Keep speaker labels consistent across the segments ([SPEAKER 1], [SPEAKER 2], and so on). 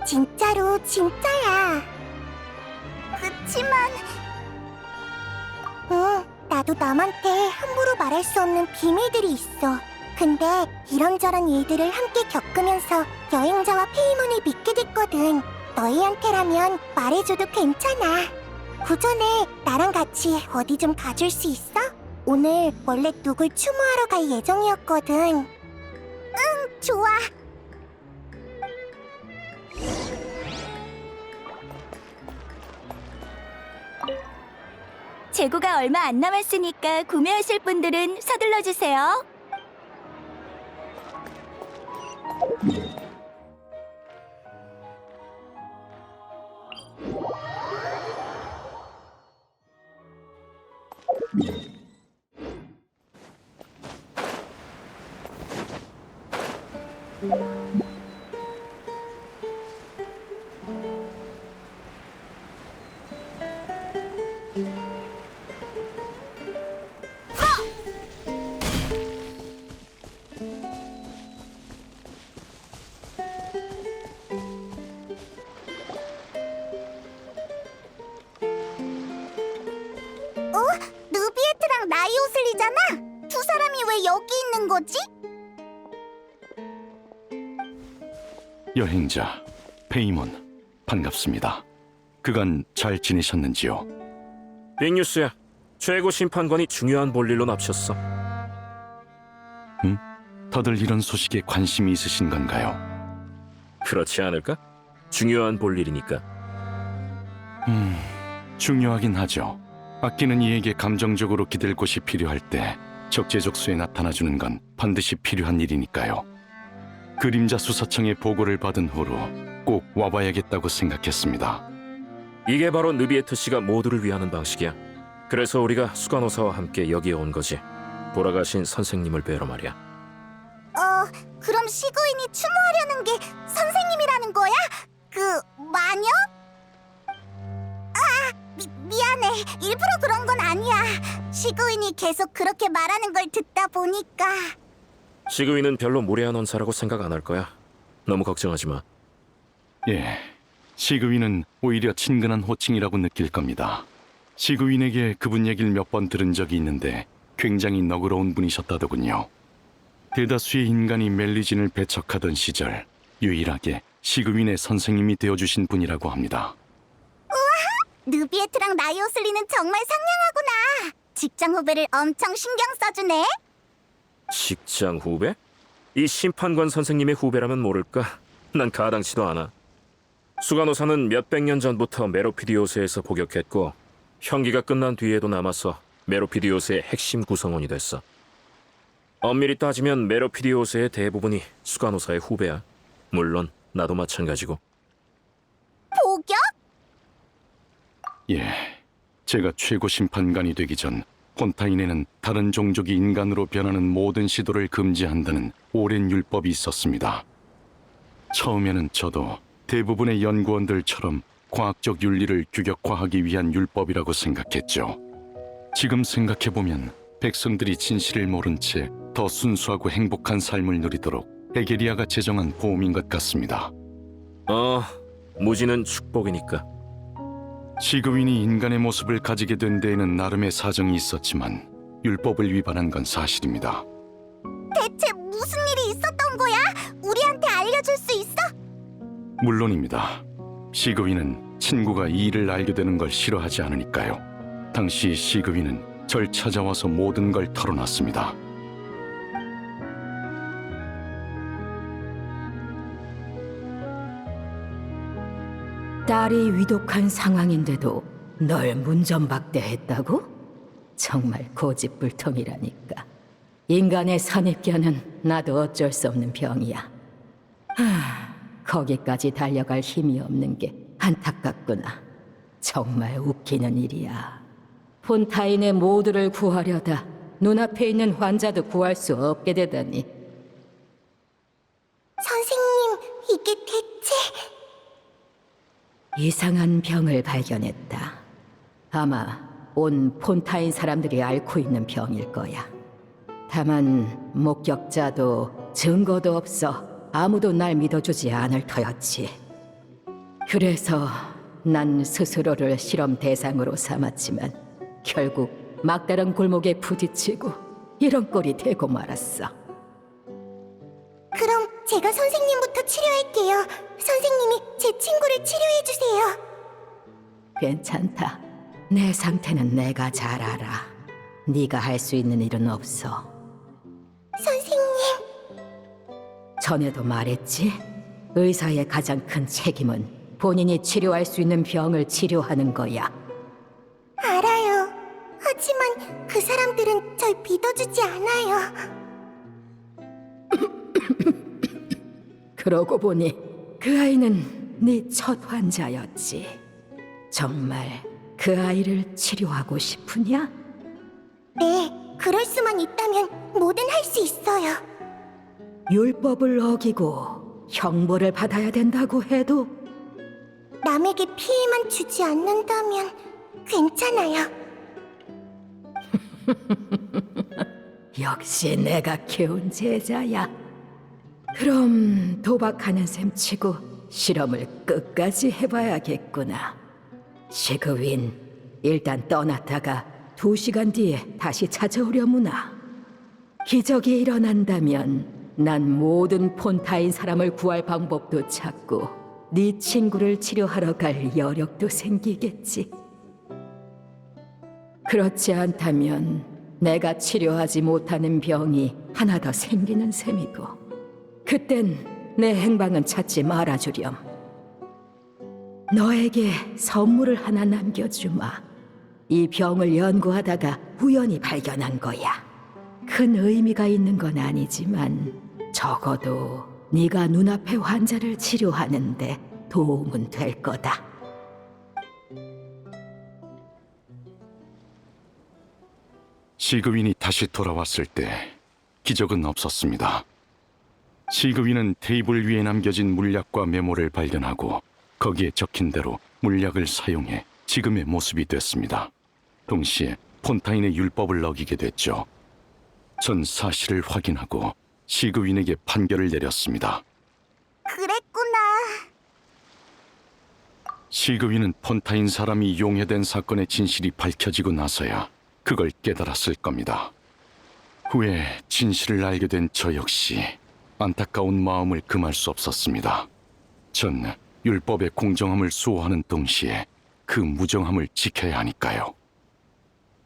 [SPEAKER 1] 진짜로 진짜야. 그치만... 응, 나도 남한테 함부로 말할 수 없는 비밀들이 있어. 근데 이런저런 일들을 함께 겪으면서 여행자와 페이몬을 믿게 됐거든. 너희한테라면 말해줘도 괜찮아. 그 전에 나랑 같이 어디 좀 가줄 수 있어? 오늘 원래 누굴 추모하러 갈 예정이었거든. 응, 좋아.
[SPEAKER 2] 재고가 얼마 안 남았으니까 구매하실 분들은 서둘러 주세요.
[SPEAKER 1] 누비에트랑 나이오슬리잖아? 두 사람이 왜 여기 있는 거지?
[SPEAKER 3] 여행자 페이몬, 반갑습니다. 그간 잘 지내셨는지요?
[SPEAKER 4] 빅뉴스야. 최고 심판관이 중요한 볼일로 납셨어.
[SPEAKER 3] 다들 이런 소식에 관심이 있으신 건가요?
[SPEAKER 4] 그렇지 않을까? 중요한 볼일이니까.
[SPEAKER 3] 중요하긴 하죠. 아끼는 이에게 감정적으로 기댈 곳이 필요할 때 적재적소에 나타나주는 건 반드시 필요한 일이니까요. 그림자 수사청의 보고를 받은 후로 꼭 와봐야겠다고 생각했습니다.
[SPEAKER 4] 이게 바로 느비에트 씨가 모두를 위하는 방식이야. 그래서 우리가 수간호사와 함께 여기에 온 거지. 돌아가신 선생님을 뵈러 말이야.
[SPEAKER 1] 그럼 시그윈이 추모하려는 게 선생님이라는 거야? 그 마녀? 미안해. 일부러 그런 건 아니야. 시그윈이 계속 그렇게 말하는 걸 듣다 보니까.
[SPEAKER 4] 시그윈은 별로 무례한 언사라고 생각 안 할 거야. 너무 걱정하지 마.
[SPEAKER 3] 예, 시그윈은 오히려 친근한 호칭이라고 느낄 겁니다. 시그윈에게 그분 얘기를 몇 번 들은 적이 있는데 굉장히 너그러운 분이셨다더군요. 대다수의 인간이 멜리진을 배척하던 시절 유일하게 시그윈의 선생님이 되어주신 분이라고 합니다.
[SPEAKER 1] 느비에트랑 나이오슬리는 정말 상냥하구나. 직장 후배를 엄청 신경 써주네.
[SPEAKER 4] 직장 후배? 이 심판관 선생님의 후배라면 모를까? 난 가당치도 않아. 수간호사는 몇백 년 전부터 메로피디오스에서 복역했고 형기가 끝난 뒤에도 남아서 메로피디오스의 핵심 구성원이 됐어. 엄밀히 따지면 메로피디오스의 대부분이 수간호사의 후배야. 물론 나도 마찬가지고.
[SPEAKER 1] 복역?
[SPEAKER 3] 예, 제가 최고 심판관이 되기 전 폰타인에는 다른 종족이 인간으로 변하는 모든 시도를 금지한다는 오랜 율법이 있었습니다. 처음에는 저도 대부분의 연구원들처럼 과학적 윤리를 규격화하기 위한 율법이라고 생각했죠. 지금 생각해보면 백성들이 진실을 모른 채 더 순수하고 행복한 삶을 누리도록 에게리아가 제정한 보험인 것 같습니다.
[SPEAKER 4] 무지는 축복이니까.
[SPEAKER 3] 시그윈이 인간의 모습을 가지게 된 데에는 나름의 사정이 있었지만 율법을 위반한 건 사실입니다.
[SPEAKER 1] 대체 무슨 일이 있었던 거야? 우리한테 알려줄 수 있어?
[SPEAKER 3] 물론입니다. 시그윈은 친구가 이 일을 알게 되는 걸 싫어하지 않으니까요. 당시 시그윈은 절 찾아와서 모든 걸 털어놨습니다.
[SPEAKER 5] 딸이 위독한 상황인데도 널 문전박대했다고? 정말 고집불통이라니까. 인간의 선입견은 나도 어쩔 수 없는 병이야. 거기까지 달려갈 힘이 없는 게 안타깝구나. 정말 웃기는 일이야. 폰타인의 모두를 구하려다 눈앞에 있는 환자도 구할 수 없게 되다니.
[SPEAKER 1] 선생님, 이게 대체...
[SPEAKER 5] 이상한 병을 발견했다. 아마 온 폰타인 사람들이 앓고 있는 병일 거야. 다만 목격자도 증거도 없어 아무도 날 믿어주지 않을 터였지. 그래서 난 스스로를 실험 대상으로 삼았지만 결국 막다른 골목에 부딪히고 이런 꼴이 되고 말았어.
[SPEAKER 1] 그럼 제가 선생님부터 치료할게요. 선생님이 제 친구를 치료해주세요.
[SPEAKER 5] 괜찮다. 내 상태는 내가 잘 알아. 네가 할 수 있는 일은 없어.
[SPEAKER 1] 선생님,
[SPEAKER 5] 전에도 말했지? 의사의 가장 큰 책임은 본인이 치료할 수 있는 병을 치료하는 거야.
[SPEAKER 1] 알아요. 하지만 그 사람들은 절 믿어주지 않아요.
[SPEAKER 5] 그러고 보니 그 아이는 네 첫 환자였지. 정말 그 아이를 치료하고 싶으냐?
[SPEAKER 1] 네, 그럴 수만 있다면 뭐든 할 수 있어요.
[SPEAKER 5] 율법을 어기고 형벌을 받아야 된다고 해도
[SPEAKER 1] 남에게 피해만 주지 않는다면 괜찮아요.
[SPEAKER 5] 역시 내가 키운 제자야. 그럼 도박하는 셈 치고 실험을 끝까지 해봐야겠구나. 시그윈, 일단 떠났다가 2시간 뒤에 다시 찾아오려무나. 기적이 일어난다면 난 모든 폰타인 사람을 구할 방법도 찾고 네 친구를 치료하러 갈 여력도 생기겠지. 그렇지 않다면 내가 치료하지 못하는 병이 하나 더 생기는 셈이고 그땐 내 행방은 찾지 말아주렴. 너에게 선물을 하나 남겨주마. 이 병을 연구하다가 우연히 발견한 거야. 큰 의미가 있는 건 아니지만 적어도 네가 눈앞의 환자를 치료하는데 도움은 될 거다.
[SPEAKER 3] 시그윈이 다시 돌아왔을 때 기적은 없었습니다. 시그윈은 테이블 위에 남겨진 물약과 메모를 발견하고 거기에 적힌 대로 물약을 사용해 지금의 모습이 됐습니다. 동시에 폰타인의 율법을 어기게 됐죠. 전 사실을 확인하고 시그윈에게 판결을 내렸습니다.
[SPEAKER 1] 그랬구나.
[SPEAKER 3] 시그윈은 폰타인 사람이 용해된 사건의 진실이 밝혀지고 나서야 그걸 깨달았을 겁니다. 후에 진실을 알게 된 저 역시 안타까운 마음을 금할 수 없었습니다. 전 율법의 공정함을 수호하는 동시에 그 무정함을 지켜야 하니까요.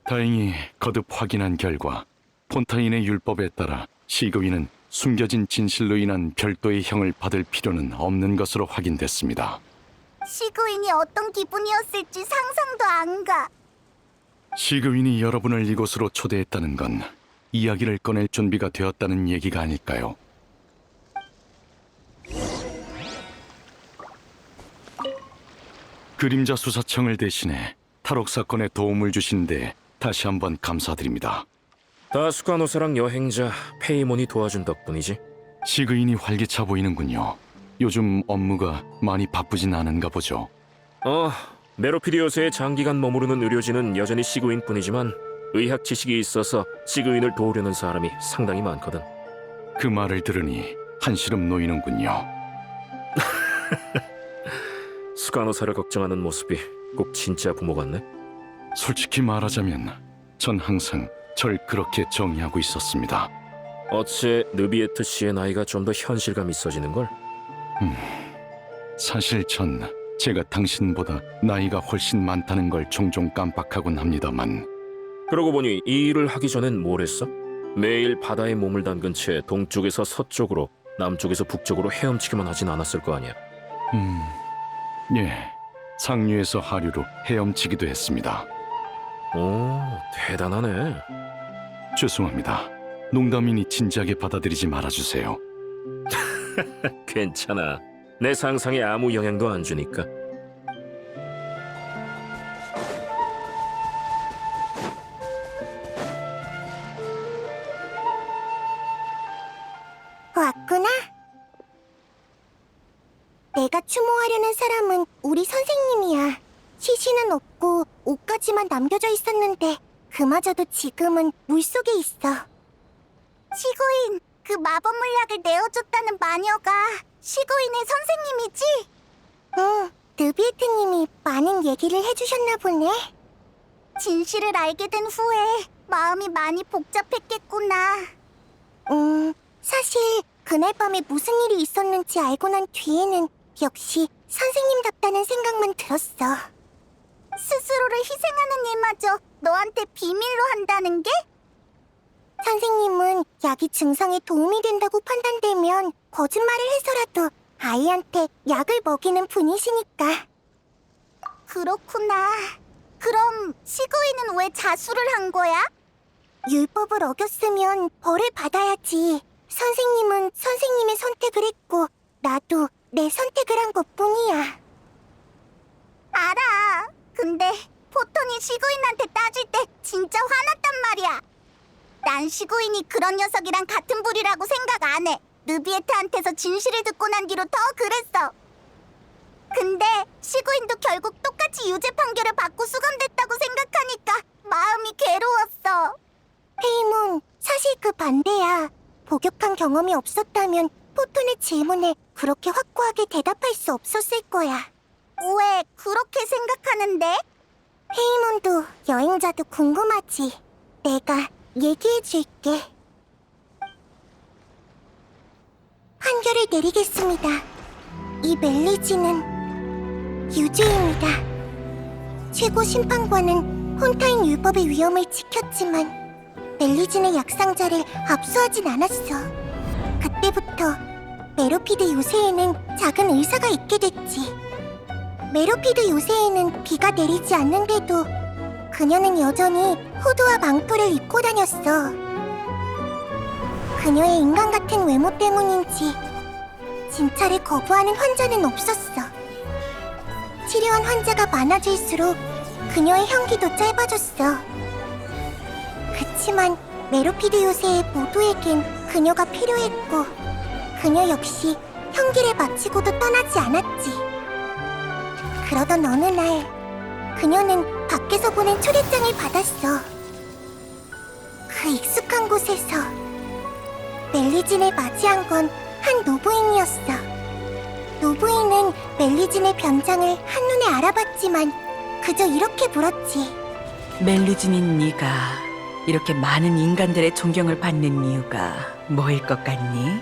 [SPEAKER 3] 다행히 거듭 확인한 결과 폰타인의 율법에 따라 시그윈은 숨겨진 진실로 인한 별도의 형을 받을 필요는 없는 것으로 확인됐습니다.
[SPEAKER 1] 시그윈이 어떤 기분이었을지 상상도 안 가.
[SPEAKER 3] 시그윈이 여러분을 이곳으로 초대했다는 건 이야기를 꺼낼 준비가 되었다는 얘기가 아닐까요? 그림자 수사청을 대신해 탈옥 사건에 도움을 주신 데 다시 한번 감사드립니다.
[SPEAKER 4] 다 수간호사랑 여행자 페이몬이 도와준 덕분이지.
[SPEAKER 3] 시그인이 활기차 보이는군요. 요즘 업무가 많이 바쁘진 않은가 보죠.
[SPEAKER 4] 메로피디오스에 장기간 머무르는 의료진은 여전히 시그윈뿐이지만 의학 지식이 있어서 시그윈을 도우려는 사람이 상당히 많거든.
[SPEAKER 3] 그 말을 들으니 한시름 놓이는군요.
[SPEAKER 4] 수간호사를 걱정하는 모습이 꼭 진짜 부모 같네.
[SPEAKER 3] 솔직히 말하자면 전 항상 절 그렇게 정의하고 있었습니다.
[SPEAKER 4] 어째 느비에트 씨의 나이가 좀 더 현실감 있어지는걸?
[SPEAKER 3] 사실 전 제가 당신보다 나이가 훨씬 많다는 걸 종종 깜빡하곤 합니다만
[SPEAKER 4] 그러고 보니 이 일을 하기 전엔 뭘 했어? 매일 바다에 몸을 담근 채 동쪽에서 서쪽으로 남쪽에서 북쪽으로 헤엄치기만 하진 않았을 거 아니야.
[SPEAKER 3] 예, 상류에서 하류로 헤엄치기도 했습니다.
[SPEAKER 4] 오, 대단하네.
[SPEAKER 3] 죄송합니다. 농담이니 진지하게 받아들이지 말아주세요.
[SPEAKER 4] 괜찮아. 내 상상에 아무 영향도 안 주니까.
[SPEAKER 1] 왔구나. 내가 추모하려는 사람은 우리 선생님이야. 시신은 없고 옷까지만 남겨져 있었는데 그마저도 지금은 물속에 있어. 시고인, 그 마법 물약을 내어줬다는 마녀가 시고인의 선생님이지? 응, 느비에트님이 많은 얘기를 해주셨나 보네. 진실을 알게 된 후에 마음이 많이 복잡했겠구나. 사실 그날 밤에 무슨 일이 있었는지 알고 난 뒤에는 역시 선생님답다는 생각만 들었어. 스스로를 희생하는 일마저 너한테 비밀로 한다는 게? 선생님은 약이 증상에 도움이 된다고 판단되면 거짓말을 해서라도 아이한테 약을 먹이는 분이시니까. 그렇구나. 그럼 시그위는 왜 자수를 한 거야? 율법을 어겼으면 벌을 받아야지. 선생님은 선생님의 선택을 했고 나도 내 선택을 한 것뿐이야. 알아. 근데 포톤이 시그윈한테 따질 때 진짜 화났단 말이야. 난 시그윈이 그런 녀석이랑 같은 부류라고 생각 안 해. 느비에트한테서 진실을 듣고 난 뒤로 더 그랬어. 근데 시그윈도 결국 똑같이 유죄 판결을 받고 수감됐다고 생각하니까 마음이 괴로웠어. 페이몬, 사실 그 반대야. 복역한 경험이 없었다면 포톤의 질문에 그렇게 확고하게 대답할 수 없었을 거야. 왜 그렇게 생각하는데? 페이몬도 여행자도 궁금하지. 내가 얘기해줄게. 판결을 내리겠습니다. 이 멜리지는 유죄입니다. 최고 심판관은 폰타인 율법의 위험을 지켰지만 멜리진의 약상자를 압수하진 않았어. 그때부터 메로피드 요새에는 작은 의사가 있게 됐지. 메로피드 요새에는 비가 내리지 않는데도 그녀는 여전히 후드와 망토를 입고 다녔어. 그녀의 인간 같은 외모 때문인지 진찰을 거부하는 환자는 없었어. 치료한 환자가 많아질수록 그녀의 향기도 짧아졌어. 그치만 메로피드 요새의 모두에겐 그녀가 필요했고 그녀 역시 형기를 마치고도 떠나지 않았지. 그러던 어느 날 그녀는 밖에서 보낸 초대장을 받았어. 그 익숙한 곳에서 멜리진을 맞이한 건 한 노부인이었어. 노부인은 멜리진의 변장을 한눈에 알아봤지만 그저 이렇게 물었지.
[SPEAKER 6] 멜리진인 네가 이렇게 많은 인간들의 존경을 받는 이유가 뭐일 것 같니?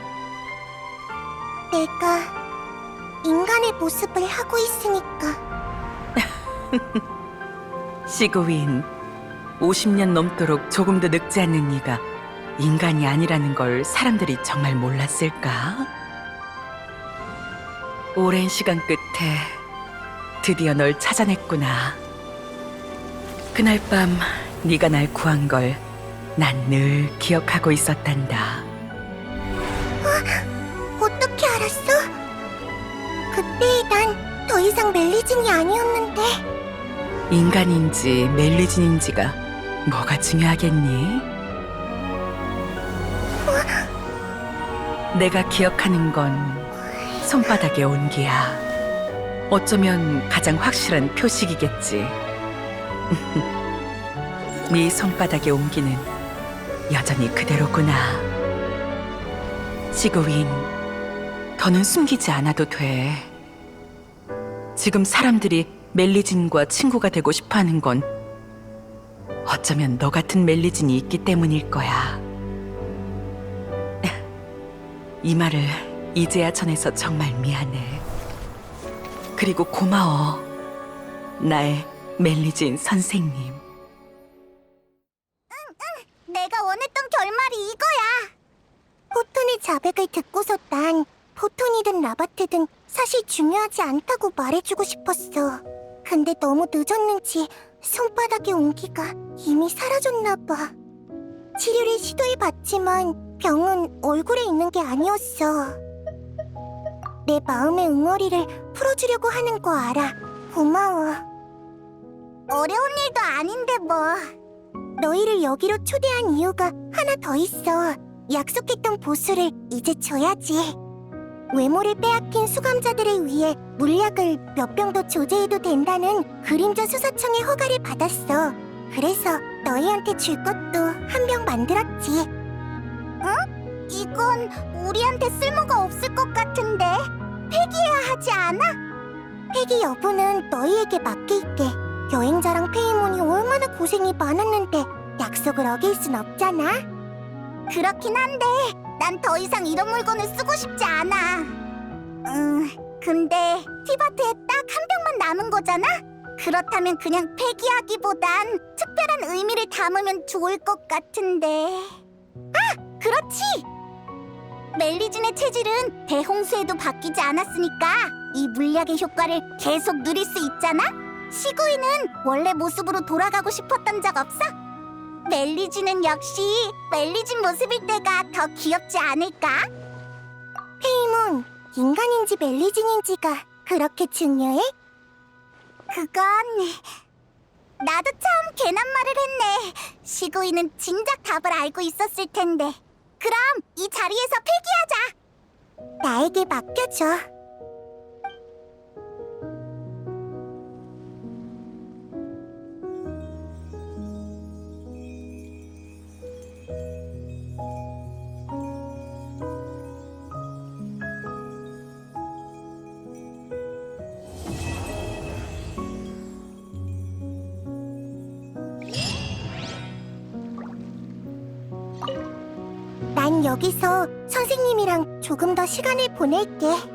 [SPEAKER 1] 내가 인간의 모습을 하고 있으니까.
[SPEAKER 6] 시그윈, 50년 넘도록 조금도 늙지 않는 네가 인간이 아니라는 걸 사람들이 정말 몰랐을까? 오랜 시간 끝에 드디어 널 찾아냈구나. 그날 밤 네가 날 구한 걸 난 늘 기억하고 있었단다.
[SPEAKER 1] 어떻게 알았어? 그때의 난 더 이상 멜리진이 아니었는데.
[SPEAKER 6] 인간인지 멜리진인지가 뭐가 중요하겠니? 내가 기억하는 건 손바닥의 온기야. 어쩌면 가장 확실한 표식이겠지. 네 손바닥의 온기는 여전히 그대로구나. 시그윈, 더는 숨기지 않아도 돼. 지금 사람들이 멜리진과 친구가 되고 싶어하는 건 어쩌면 너 같은 멜리진이 있기 때문일 거야. 이 말을 이제야 전해서 정말 미안해. 그리고 고마워, 나의 멜리진 선생님.
[SPEAKER 1] 내가 원했던 결말이 이거야. 포톤의 자백을 듣고서 난 포톤이든 라바트든 사실 중요하지 않다고 말해주고 싶었어. 근데 너무 늦었는지 손바닥의 온기가 이미 사라졌나 봐. 치료를 시도해봤지만 병은 얼굴에 있는 게 아니었어. 내 마음의 응어리를 풀어주려고 하는 거 알아. 고마워. 어려운 일도 아닌데 뭐. 너희를 여기로 초대한 이유가 하나 더 있어. 약속했던 보수를 이제 줘야지. 외모를 빼앗긴 수감자들을 위해 물약을 몇 병 더 조제해도 된다는 그림자 수사청의 허가를 받았어. 그래서 너희한테 줄 것도 한 병 만들었지. 응? 이건 우리한테 쓸모가 없을 것 같은데 폐기해야 하지 않아? 패기 여부는 너희에게 맡길게. 여행자랑 페이몬이 얼마나 고생이 많았는데 약속을 어길 순 없잖아. 그렇긴 한데 난 더 이상 이런 물건을 쓰고 싶지 않아. 근데 티바트에 딱 한 병만 남은 거잖아? 그렇다면 그냥 폐기하기보단 특별한 의미를 담으면 좋을 것 같은데. 아! 그렇지! 멜리진의 체질은 대홍수에도 바뀌지 않았으니까 이 물약의 효과를 계속 누릴 수 있잖아? 시구이는 원래 모습으로 돌아가고 싶었던 적 없어? 멜리진은 역시 멜리진 모습일 때가 더 귀엽지 않을까? 페이몬, 인간인지 멜리진인지가 그렇게 중요해? 그건... 나도 참 괜한 말을 했네. 시구이는 진작 답을 알고 있었을 텐데. 그럼 이 자리에서 폐기하자. 나에게 맡겨줘. 난 여기서 선생님이랑 조금 더 시간을 보낼게.